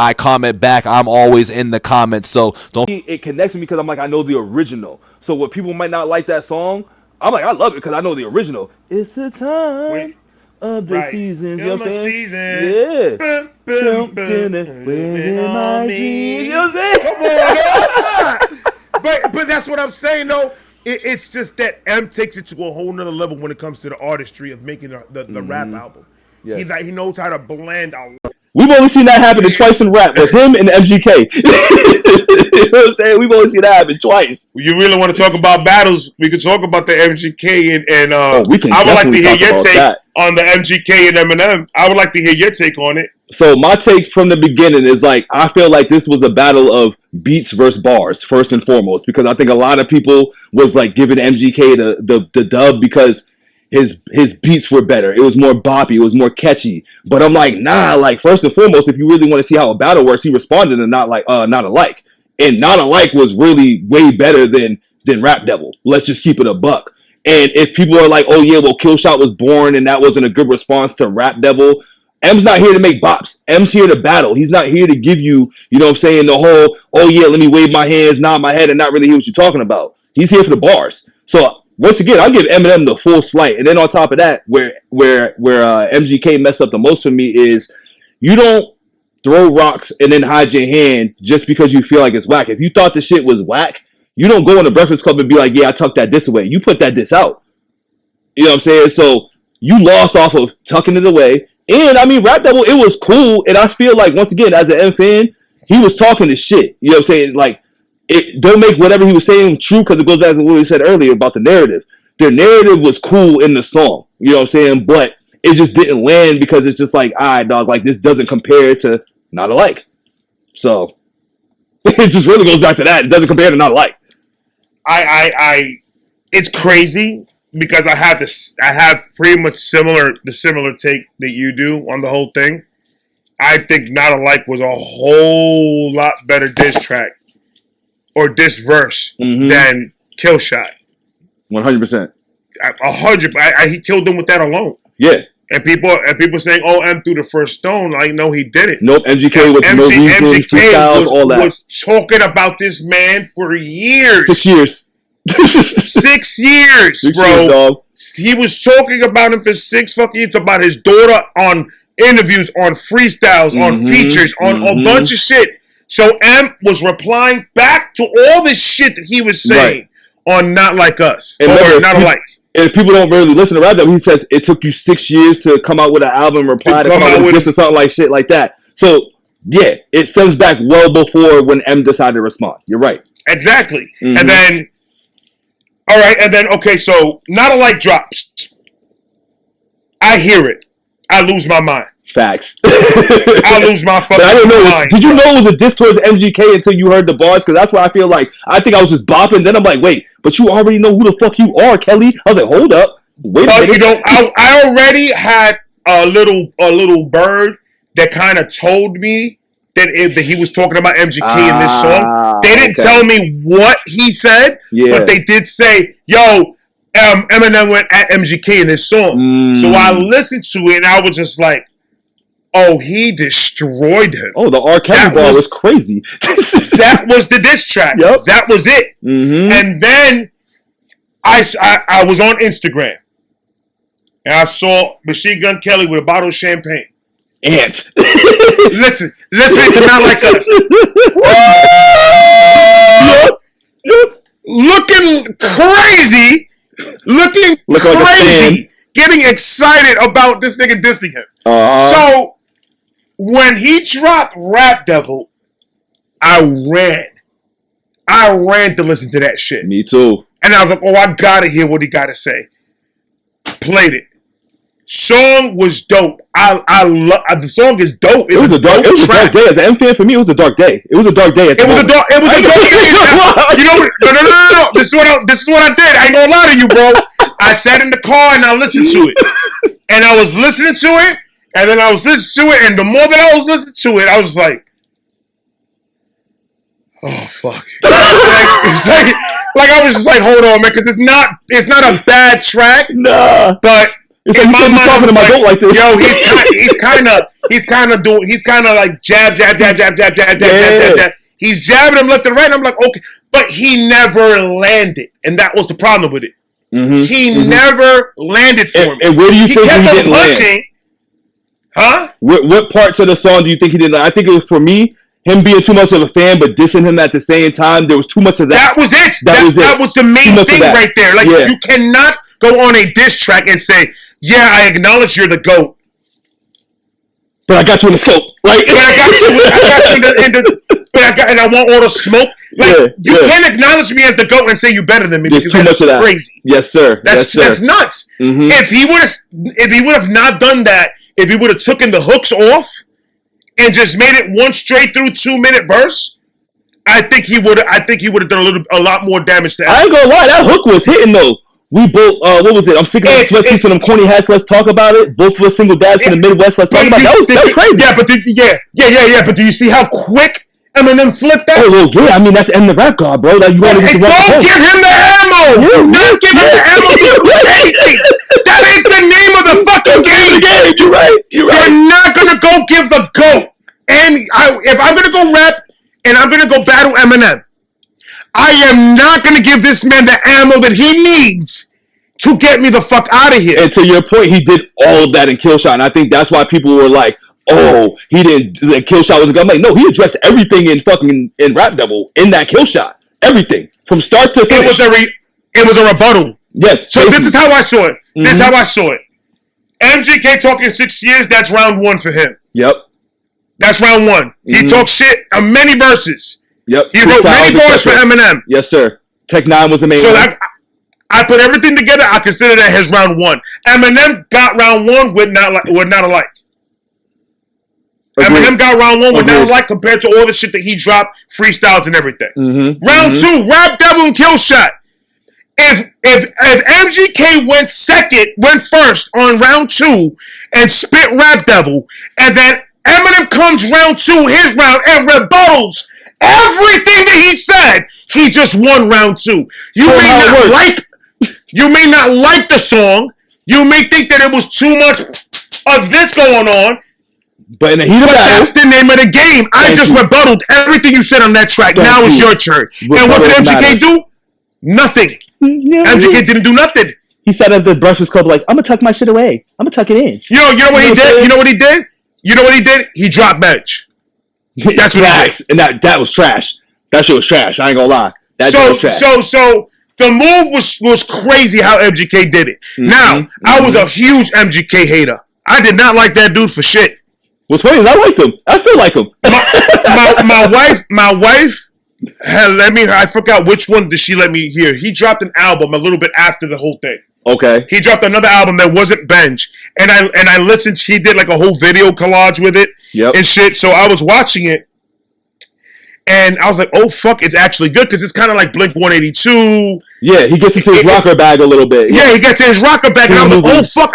I comment back. I'm always in the comments. So don't. It connects me because I'm like, I know the original. So what people might not like that song, I'm like, I love it because I know the original. It's the time of the seasons. You know what I'm saying? Yeah. You know what I'm saying? Come on, but that's what I'm saying though. It's just that M takes it to a whole nother level when it comes to the artistry of making the rap album. Yes. He knows how to blend a We've only seen that happen twice in rap with him and MGK. You know what I'm saying? We've only seen that happen twice. You really want to talk about battles? We could talk about the MGK and I would like to hear your take on the MGK and Eminem. I would like to hear your take on it. So my take from the beginning is like, I feel like this was a battle of beats versus bars, first and foremost, because I think a lot of people was like giving MGK the dub because his beats were better. It was more boppy. It was more catchy. But I'm like, nah, like first and foremost, if you really want to see how a battle works, he responded to Not Alike. And Not Alike was really way better than Rap Devil. Let's just keep it a buck. And if people are like, oh yeah, well, Killshot was born and that wasn't a good response to Rap Devil, M's not here to make bops. M's here to battle. He's not here to give you, you know what I'm saying, the whole, oh yeah, let me wave my hands, nod my head, and not really hear what you're talking about. He's here for the bars. So once again, I'll give Eminem the full slight. And then on top of that, where MGK messed up the most for me is you don't throw rocks and then hide your hand just because you feel like it's whack. If you thought the shit was whack, you don't go in the Breakfast Club and be like, yeah, I tucked that diss away. You put that diss out. You know what I'm saying? So you lost off of tucking it away. And I mean, Rap Devil, it was cool. And I feel like, once again, as an M fan, he was talking to shit. You know what I'm saying? Like, it don't make whatever he was saying true because it goes back to what we said earlier about the narrative. Their narrative was cool in the song. You know what I'm saying? But it just didn't land because it's just like, all right, dog, like this doesn't compare to Not Alike. So it just really goes back to that. It doesn't compare to Not Alike. It's crazy because I have pretty much the similar take that you do on the whole thing. I think Not Alike was a whole lot better diss track or diss verse than Killshot. 100%. 100. He killed them with that alone. Yeah. And people saying, "Oh, M threw the first stone." Like, no, he didn't. Nope. MGK was no reason, freestyles, all that. Was talking about this man for years. 6 years. 6 years, 6 bro. years, dog. He was talking about him for 6 fucking years. About his daughter on interviews, on freestyles, on features, on a bunch of shit. So M was replying back to all this shit that he was saying on Not Like Us or Not Alike. And if people don't really listen to Rap Devil, he says it took you 6 years to come out with an album, reply to come out with this or something like shit like that. So yeah, it stems back well before when M decided to respond. You're right. Exactly. And then, all right, and then okay, so Not Alike drops. I hear it. I lose my mind. Facts. I lose my fucking I don't know. mind. Did you know it was a diss towards MGK until you heard the bars? Because that's why I feel like I think I was just bopping. Then I'm like, wait, but you already know who the fuck you are, Kelly. I was like, hold up, wait a minute. You know, I already had a little bird that kind of told me that he was talking about MGK in this song. They didn't tell me what he said, but they did say, yo, Eminem went at MGK in this song. So I listened to it and I was just like, oh, he destroyed him. Oh, the R. Kelly bar was crazy. That was the diss track. Yep. That was it. And then I was on Instagram and I saw Machine Gun Kelly with a bottle of champagne. Ant. Listen to Not Like Us. Looking crazy. Looking crazy. Getting excited about this nigga dissing him. So when he dropped Rap Devil, I ran to listen to that shit. Me too. And I was like, oh, I gotta hear what he gotta say. Played it. Song was dope. I love the song is dope. It was a dark day. As an M fan, for me, it was a dark day. It was a dark day. It was a dark day. You know, no. This is what I did. I ain't gonna lie to you, bro. I sat in the car and I listened to it. And I was listening to it, and then I was listening to it, and the more that I was listening to it, I was like, oh fuck. Like I was just like, hold on, man, because it's not a bad track. Nah. But It's like, you can't be talking to my goat like this. Yo, he's kind of like jab. He's jabbing him left and right. And I'm like, okay, but he never landed, and that was the problem with it. He never landed for him. And where do you think he didn't land? Huh? What parts of the song do you think he didn't land? I think it was, for me, him being too much of a fan, but dissing him at the same time. There was too much of that. That was it. That was the main thing right there. Like, you cannot go on a diss track and say, yeah, I acknowledge you're the GOAT. But I got you in the scope. Like, but I got you in the and I want all the smoke. Like, you can't acknowledge me as the GOAT and say you're better than me. There's too much of that. Crazy. Yes, sir. That's nuts. If he would have not done that, if he would have taken the hooks off and just made it one straight through 2-minute verse, I think he would have done a lot more damage to. I ain't gonna lie, that hook was hitting though. We both, what was it? I'm sick of the sweat piece of them corny hats. Let's talk about it. Both were single dads in the Midwest. Let's talk about it. That was crazy. Yeah, but do you see how quick Eminem flipped that? Oh, well, yeah. I mean, that's Eminem the rap god, bro. Like, don't give him the ammo. Do not give him the ammo to do anything. That is the name of the fucking game. You're right. You're not gonna go give the GOAT. And if I'm gonna go rap and I'm gonna go battle Eminem, I am not going to give this man the ammo that he needs to get me the fuck out of here. And to your point, he did all of that in Killshot. And I think that's why people were like, oh, he didn't, the Killshot was a gun. Like, no, he addressed everything in Rap Devil in that Killshot. Everything. From start to finish. It was a rebuttal. Yes. So this is how I saw it. This is how I saw it. MGK talking 6 years, that's round 1 for him. Yep. That's round 1. He talked shit on many verses. Yep. He wrote many bars for Eminem. Yes, sir. Tech 9 was the main so one. I put everything together. I consider that his round 1. Eminem got round 1 with not alike. Agreed. Eminem got round 1 with not alike compared to all the shit that he dropped, freestyles and everything. Round 2, Rap Devil and Killshot. If MGK went first on round 2 and spit Rap Devil, and then Eminem comes round 2, his round, and rebuttals everything that he said, he just won round 2. You may not like the song. You may think that it was too much of this going on. But in the heat of battle, that's the name of the game. I just rebutted everything you said on that track. Now it's your turn. And what did MGK do? Nothing. MGK didn't do nothing. He said at the Breakfast Club, like, I'm gonna tuck my shit away. I'm gonna tuck it in. You know what he did? You know what he did? He dropped bench. That's what he did. And that was trash. That shit was trash. I ain't gonna lie. That shit was trash. So the move was crazy how MGK did it. Now, I was a huge MGK hater. I did not like that dude for shit. What's funny is I liked him. I still like him. My wife had let me. I forgot which one did she let me hear. He dropped an album a little bit after the whole thing. Okay. He dropped another album that wasn't Bench, and I listened. He did like a whole video collage with it and shit. So I was watching it, and I was like, "Oh fuck, it's actually good," because it's kind of like Blink 182. Yeah, he gets into his rocker bag a little bit. Yeah, he gets in his rocker bag, and I was like, "Oh fuck,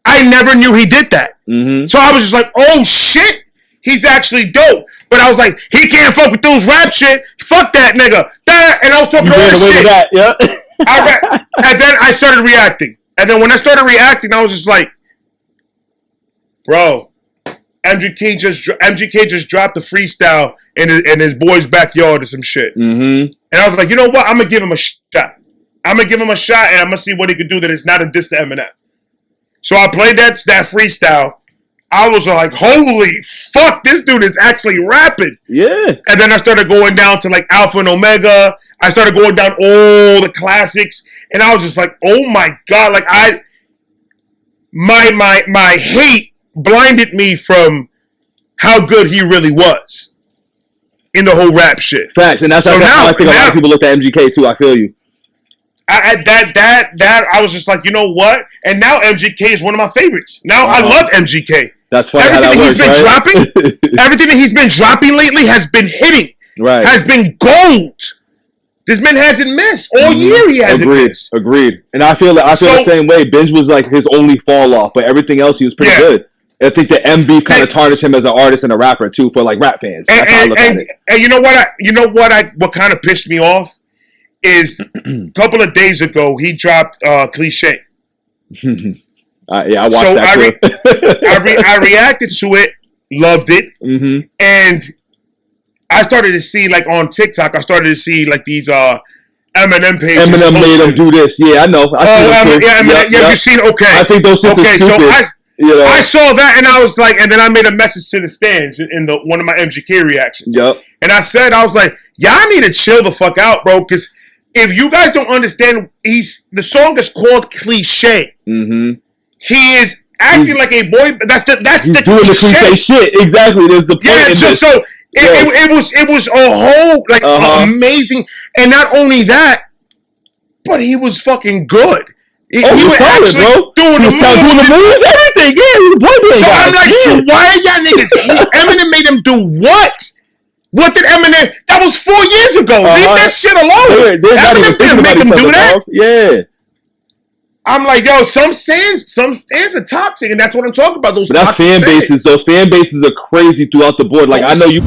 I never knew he did that." So I was just like, "Oh shit, he's actually dope." But I was like, he can't fuck with those rap shit. Fuck that nigga. And I was talking all this shit. That, yeah. And then I started reacting. And then when I started reacting, I was just like, bro, MGK just dropped a freestyle in his boy's backyard or some shit. And I was like, you know what? I'm going to give him a shot. I'm going to give him a shot, and I'm going to see what he could do that is not a diss to Eminem. So I played that freestyle. I was like, holy fuck, this dude is actually rapping. Yeah. And then I started going down to like Alpha and Omega. I started going down all the classics. And I was just like, oh my God. Like my hate blinded me from how good he really was in the whole rap shit. Facts. And that's how I think a lot of people looked at MGK too. I feel you. I was just like, you know what? And now MGK is one of my favorites. Now I love MGK. That's funny how that works, everything that he's been dropping lately has been hitting. Right. Has been gold. This man hasn't missed. All year he hasn't missed. Agreed. And I feel the same way. Benj was like his only fall off, but everything else he was pretty good. I think the MB kind of tarnished him as an artist and a rapper too for like rap fans. That's how I look at it. And what kind of pissed me off is a couple of days ago he dropped Cliche. Yeah, I watched that. I reacted to it, loved it, and I started to see like on TikTok. I started to see like these Eminem pages. Eminem made him do this. Yeah, I know. Eminem. Yeah, you've seen. Okay, I think those shits are stupid. So I saw that and I was like, and then I made a message to the stands in one of my MGK reactions. Yep. And I said, I was like, y'all need to chill the fuck out, bro, because if you guys don't understand, the song is called Cliche. He is acting like a boy. That's the doing the cliche shit. Exactly. There's the point. Yeah. It was a whole like amazing, and not only that, but he was fucking good. He was solid, bro. Doing the moves, everything. Yeah, so I'm like, so why are y'all niggas? Eminem made him do what? What did Eminem? That was 4 years ago. Leave that shit alone. Eminem didn't make him do that. Yeah. I'm like, yo, some stands are toxic, and that's what I'm talking about. Those fan bases. Those fan bases are crazy throughout the board. Like I know you.